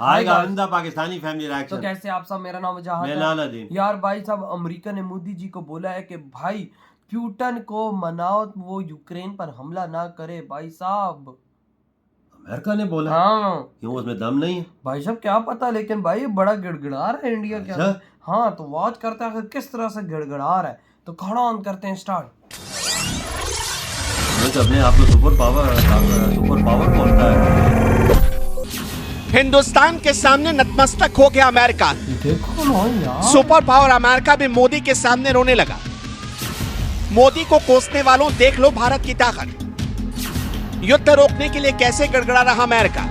आएगा आइंदा Pakistani family reaction. तो कैसे आप सब, मेरा नाम जहां मैं लालादीन। यार भाई साहब, अमेरिका ने मोदी जी को बोला है कि भाई प्यूटन को मनाओ वो यूक्रेन पर हमला ना करे। भाई साहब अमेरिका ने बोला हाँ क्यों, उसमें दम नहीं है? भाई साहब क्या पता, लेकिन भाई बड़ा गिड़गिड़ा रहा है इंडिया के अंदर। हाँ तो वॉच करते हैं किस तरह से गिड़गिड़ा रहा है। तो खड़ा ऑन करते हैं स्टार्ट। तो अपने आप को सुपर पावर बोलता है। हिंदुस्तान के सामने नतमस्तक हो गया अमेरिका। देखो ना यार, सुपर पावर अमेरिका भी मोदी के सामने रोने लगा। मोदी को कोसने वालों, देख लो भारत की ताकत। युद्ध रोकने के लिए कैसे गड़गड़ा रहा अमेरिका।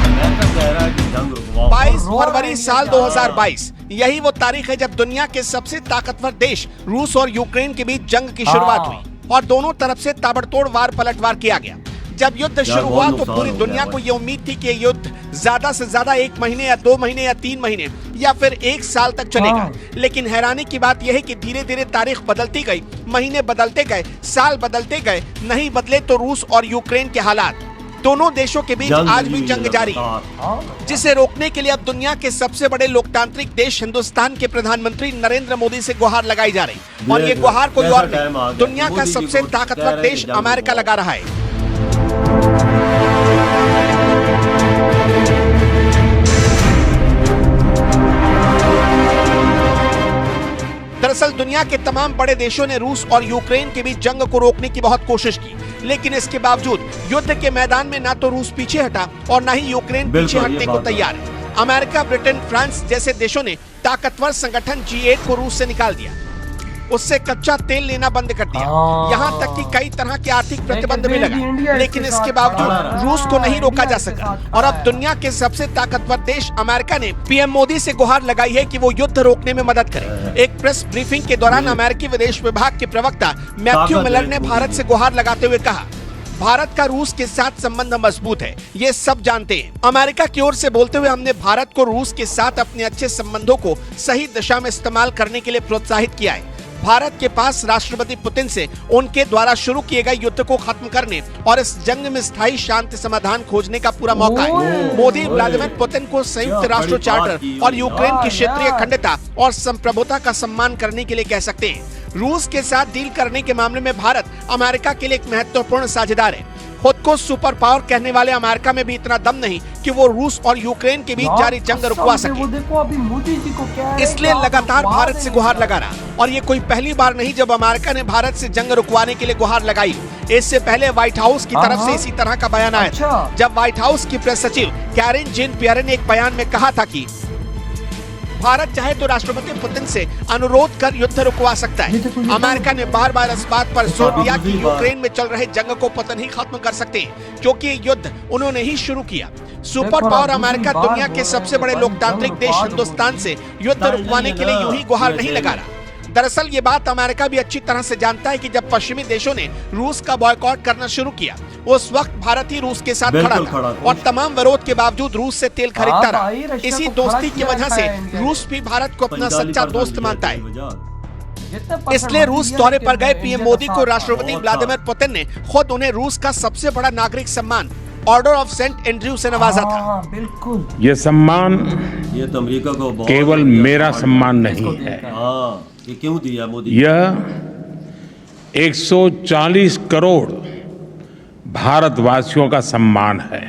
अमेरिका कह रहा है कि जंग रुकवाओ। 22 फरवरी साल 2022 यही वो तारीख है जब दुनिया के सबसे ताकतवर देश रूस और यूक्रेन के बीच जंग की शुरुआत हुई और दोनों तरफ से ताबड़तोड़ वार पलटवार किया गया। जब युद्ध शुरू हुआ तो पूरी दुनिया को ये उम्मीद थी कि ये युद्ध ज्यादा से ज्यादा 1 महीने या 2 महीने या 3 महीने या फिर 1 साल तक चलेगा। लेकिन हैरानी की बात यह है कि धीरे धीरे तारीख बदलती गई, महीने बदलते गए, साल बदलते गए। नहीं बदले तो रूस और यूक्रेन के हालात। दोनों देशों के बीच आज भी जंग जारी है, जिसे रोकने के लिए अब दुनिया के सबसे बड़े लोकतांत्रिक देश हिंदुस्तान के प्रधानमंत्री नरेंद्र मोदी से गुहार लगाई जा रही। और ये गुहार कोई और नहीं, दुनिया का सबसे ताकतवर देश अमेरिका लगा रहा है। दरअसल दुनिया के तमाम बड़े देशों ने रूस और यूक्रेन के बीच जंग को रोकने की बहुत कोशिश की, लेकिन इसके बावजूद युद्ध के मैदान में ना तो रूस पीछे हटा और ना ही यूक्रेन पीछे हटने को तैयार है। अमेरिका, ब्रिटेन, फ्रांस जैसे देशों ने ताकतवर संगठन G8 को रूस से निकाल दिया, उससे कच्चा तेल लेना बंद कर दिया। यहाँ तक कि कई तरह के आर्थिक प्रतिबंध भी लगा, लेकिन इसके बावजूद रूस को नहीं रोका जा सका। और अब दुनिया के सबसे ताकतवर देश अमेरिका ने पीएम मोदी से गुहार लगाई है कि वो युद्ध रोकने में मदद करे। एक प्रेस ब्रीफिंग के दौरान अमेरिकी विदेश विभाग के प्रवक्ता मैथ्यू मिलर ने भारत से गुहार लगाते हुए कहा, भारत का रूस के साथ संबंध मजबूत है, ये सब जानते हैं। अमेरिका की ओर से बोलते हुए हमने भारत को रूस के साथ अपने अच्छे संबंधों को सही दिशा में इस्तेमाल करने के लिए प्रोत्साहित किया है। भारत के पास राष्ट्रपति पुतिन से उनके द्वारा शुरू किए गए युद्ध को खत्म करने और इस जंग में स्थायी शांति समाधान खोजने का पूरा मौका है। मोदी व्लादिमीर पुतिन को संयुक्त राष्ट्र चार्टर और यूक्रेन की क्षेत्रीय अखंडता और संप्रभुता का सम्मान करने के लिए कह सकते हैं। रूस के साथ डील करने के मामले में भारत अमेरिका के लिए एक महत्वपूर्ण साझेदार है। खुद को सुपर पावर कहने वाले अमेरिका में भी इतना दम नहीं कि वो रूस और यूक्रेन के बीच जारी जंग रुकवा सके, इसलिए लगातार भारत से गुहार लगा रहा। और ये कोई पहली बार नहीं जब अमेरिका ने भारत से जंग रुकवाने के लिए गुहार लगाई। इससे पहले व्हाइट हाउस की तरफ से इसी तरह का बयान आया था, जब व्हाइट हाउस की प्रेस सचिव कैरिन जेन पियरे ने एक बयान में कहा था कि भारत चाहे तो राष्ट्रपति पुतिन से अनुरोध कर युद्ध रुकवा सकता है। अमेरिका ने बार बार इस बात पर जोर दिया कि यूक्रेन में चल रहे जंग को पुतिन ही खत्म कर सकते हैं, क्योंकि ये युद्ध उन्होंने ही शुरू किया। सुपर पावर अमेरिका दुनिया के सबसे बड़े लोकतांत्रिक देश हिंदुस्तान से युद्ध रुकवाने के लिए यूं ही गुहार नहीं लगा रहा। दरअसल ये बात अमेरिका भी अच्छी तरह से जानता है कि जब पश्चिमी देशों ने रूस का बॉयकॉट करना शुरू किया, उस वक्त भारत ही रूस के साथ खड़ा था और तमाम विरोध के बावजूद रूस से तेल खरीदता रहा। इसी दोस्ती की वजह से रूस भी भारत को अपना सच्चा दोस्त मानता है। इसलिए रूस दौरे पर गए पीएम मोदी को राष्ट्रपति व्लादिमीर पुतिन ने खुद उन्हें रूस का सबसे बड़ा नागरिक सम्मान ऑर्डर ऑफ सेंट एंड्रयू से नवाजा था। बिल्कुल, ये सम्मान ये तो अमेरिका को केवल मेरा सम्मान नहीं है, ये क्यों दिया मोदी? यह 140 करोड़ भारतवासियों का सम्मान है।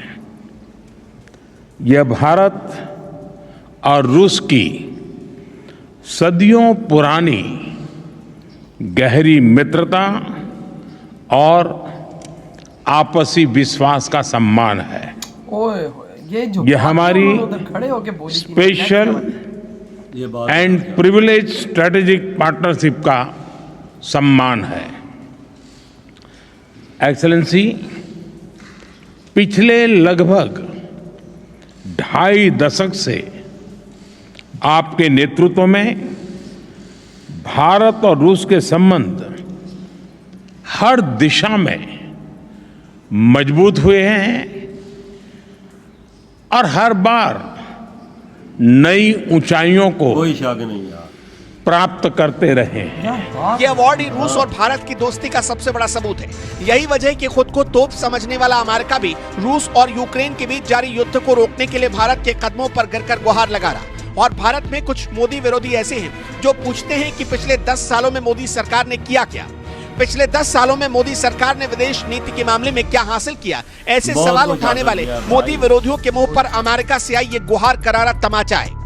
यह भारत और रूस की सदियों पुरानी गहरी मित्रता और आपसी विश्वास का सम्मान है। यह हमारी special and privilege strategic partnership का सम्मान है। एक्सेलेंसी, पिछले लगभग 2.5 दशक से आपके नेतृत्व में भारत और रूस के संबंध हर दिशा में मजबूत हुए हैं और हर बार नई ऊंचाइयों को कोई शक नहीं यार प्राप्त करते रहे हैं। यार बात ये अवार्ड ही रूस और भारत की दोस्ती का सबसे बड़ा सबूत है। यही वजह है कि खुद को तोप समझने वाला अमेरिका भी रूस और यूक्रेन के बीच जारी युद्ध को रोकने के लिए भारत के कदमों पर गिरकर गुहार लगा रहा। और भारत में कुछ मोदी विरोधी ऐसे हैं जो पूछते हैं कि पिछले 10 सालों में मोदी सरकार ने किया क्या। पिछले 10 सालों में मोदी सरकार ने विदेश नीति के मामले में क्या हासिल किया। ऐसे बहुत सवाल कुछ उठाने हासिल वाले किया भाई। मोदी विरोधियों के मुंह पर अमेरिका से आई ये गुहार करारा तमाचा है।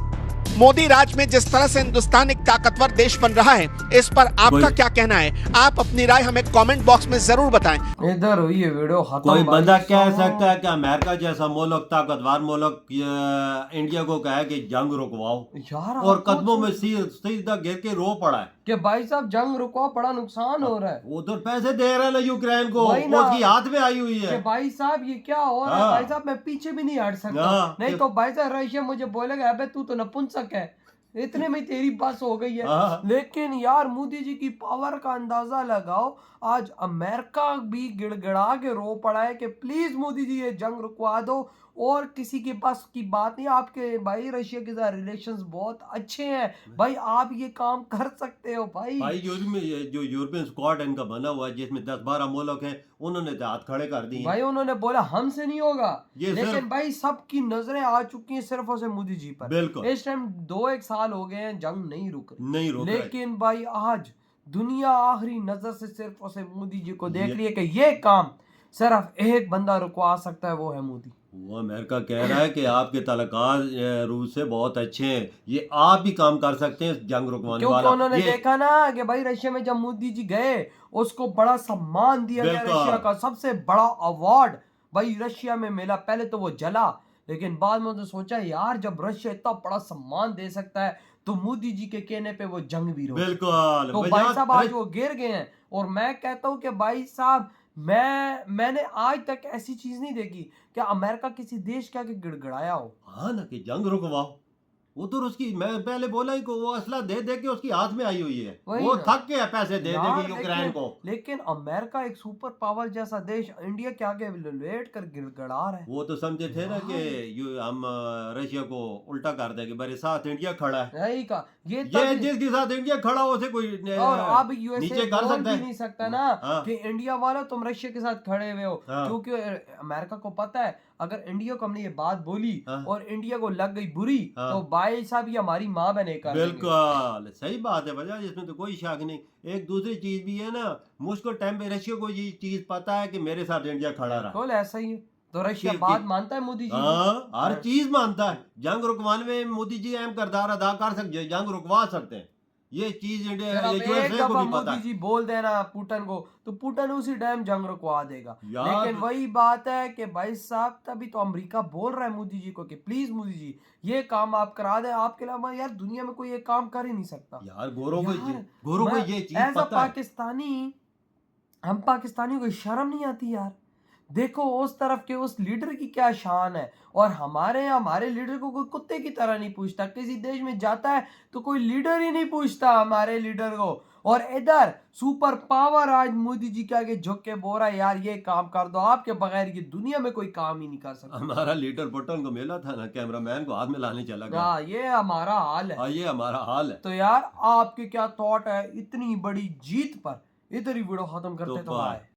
मोदी राज में जिस तरह से हिंदुस्तान एक ताकतवर देश बन रहा है, इस पर आपका क्या कहना है? आप अपनी राय हमें कमेंट बॉक्स में जरूर बताएं। इधर हुई है वीडियो खत्म। कोई भाई बंदा कह साहब। सकता है कि अमेरिका जैसा मुल्क, ताकतवर मुल्क, इंडिया को कहे कि जंग रुकवाओ, यार और आपको कदमों में सीधा गिर के रो पड़ा है कि भाई साहब जंग रुको, बड़ा नुकसान हो रहा है। उधर पैसे दे रहे हैं ना यूक्रेन को, वही ना। उसकी हाथ में आई हुई कि है। भाई साहब ये क्या हो रहा है? हाँ। भाई साहब मैं पीछे भी नहीं हट सकता। हाँ। नहीं तो भाई साहब रशिया मुझे बोलेगा अबे तू तो नपुंसक है, इतने में तेरी बस हो गई है। हाँ। लेकिन यार मोदी जी की पावर का अंदाजा लगाओ। आज अमेरिका भी गिड़गिड़ा के रो पड़ा है कि प्लीज मोदी जी ये जंग रुकवा दो, और किसी के पास की बात नहीं। आपके भाई रशिया के साथ रिलेशंस बहुत अच्छे हैं भाई, आप ये काम कर सकते हो भाई। भाई यूरोप में ये जो यूरोपियन स्क्वाड इनका बना हुआ है, जिसमें 10-12 मुल्क हैं, उन्होंने तो हाथ खड़े कर दिए। भाई उन्होंने बोला हमसे नहीं होगा, ये लेकिन सिर्फ- भाई सबकी नजरें आ चुकी हैं सिर्फ और सिर्फ मोदी जी पर। बिल्कुल। इस टाइम 2-1 साल हो गए हैं, जंग नहीं रुक रही। नहीं रोक रहे। लेकिन भाई आज दुनिया आखिरी नजर से सिर्फ और सिर्फ मोदी जी को देख ये- रही है कि ये काम सिर्फ एक बंदा रुकवा सकता है, वो है मोदी। वो अमेरिका कह रहा है कि आपके ताल्लुकात रूस से बहुत अच्छे हैं, ये आप भी काम कर सकते हैं जंग रुकवाने क्योंकि वाला। उन्होंने ये देखा ना कि भाई रशिया में जब मोदी जी गए उसको बड़ा सम्मान दिया गया, बिल्कुल। रशिया का सबसे बड़ा अवार्ड भाई रशिया में मिला। पहले तो वो जला, लेकिन बाद में तो सोचा यार जब रशिया इतना बड़ा सम्मान दे सकता है तो मोदी जी के कहने पे वो जंग भी रोक। बिल्कुल। तो भाई साहब आज वो गिर गए हैं। और मैं कहता हूँ कि भाई साहब मैंने आज तक ऐसी चीज नहीं देखी कि अमेरिका किसी देश के आगे गिड़गिड़ाया हो। हाँ ना, कि जंग रुकवाओ। उधर उसकी, मैं पहले बोला ही को, वो असला दे दे के उसकी हाथ में आई हुई है, वही वो ना। थक गया पैसे दे यार, दे के यूक्रेन को। लेकिन अमेरिका एक सुपर पावर जैसा देश इंडिया के आगे लेट कर गिड़गिड़ा रहा है। वो तो समझे थे ना कि हम रशिया को उल्टा कर देंगे, मेरे साथ इंडिया खड़ा है। यही का ये ये जिसके साथ इंडिया खड़ा हो उसे कोई और अब यूएसए नीचे कर बोल सकता भी है। नहीं सकता ना हाँ। कि इंडिया वालों तुम रशिया के साथ खड़े हुए हो, हाँ। क्योंकि अमेरिका को पता है अगर इंडिया को हमने ये बात बोली हाँ। और इंडिया को लग गई बुरी, हाँ। तो भाई साहब ये हमारी माँ बने कर देंगे। बिल्कुल सही बात है भैया, इसमें तो कोई शक नहीं। एक दूसरी चीज भी है ना, मुश्किल टाइम पे रशिया को ये चीज पता है कि मेरे साथ इंडिया खड़ा रहा। बिल्कुल ऐसा ही है। तो रशिया ठीक- बात ठीक। मानता है मोदी जी की? हाँ, हर चीज मानता है। जंग रुकवाने में मोदी जी अहम किरदार अदा कर सकते हैं, जंग रुकवा सकते हैं। ये चीज इंडिया सिर्फ एक यूएसए को दफा भी पता मोदी है। जी बोल देना पुतिन को तो पुतिन उसी टाइम जंग रुकवा देगा। यार- लेकिन वही बात है कि भाई साहब तभी तो अमेरिका बोल रहा है मोदी जी को कि प्लीज मोदी जी ये काम आप करा दें, आपके अलावा यार दुनिया में कोई ये काम कर ही नहीं सकता। यार गोरों को यार, गोरों को मैं ये चीज एज अ पता है। पाकिस्तानी, हम पाकिस्तानियों को शर्म नहीं आती यार? देखो उस तरफ के उस लीडर की क्या शान है, और हमारे लीडर को कोई कुत्ते की तरह नहीं पूछता। किसी देश में जाता है तो कोई लीडर ही नहीं पूछता हमारे लीडर को, और इधर सुपर पावर आज मोदी जी के आगे झुक के बोल रहा है यार ये काम कर दो, आपके बगैर ये दुनिया में कोई काम ही नहीं कर सकता। हमारा लीडर बटन को मिला था ना, कैमरामैन को हाथ में लाने चला गया। हाँ, ये हमारा हाल है। हाँ, ये हमारा हाल है। तो यार आपके क्या थॉट है इतनी बड़ी जीत पर? इधर ही वीडियो खत्म करते तो बाय। आए।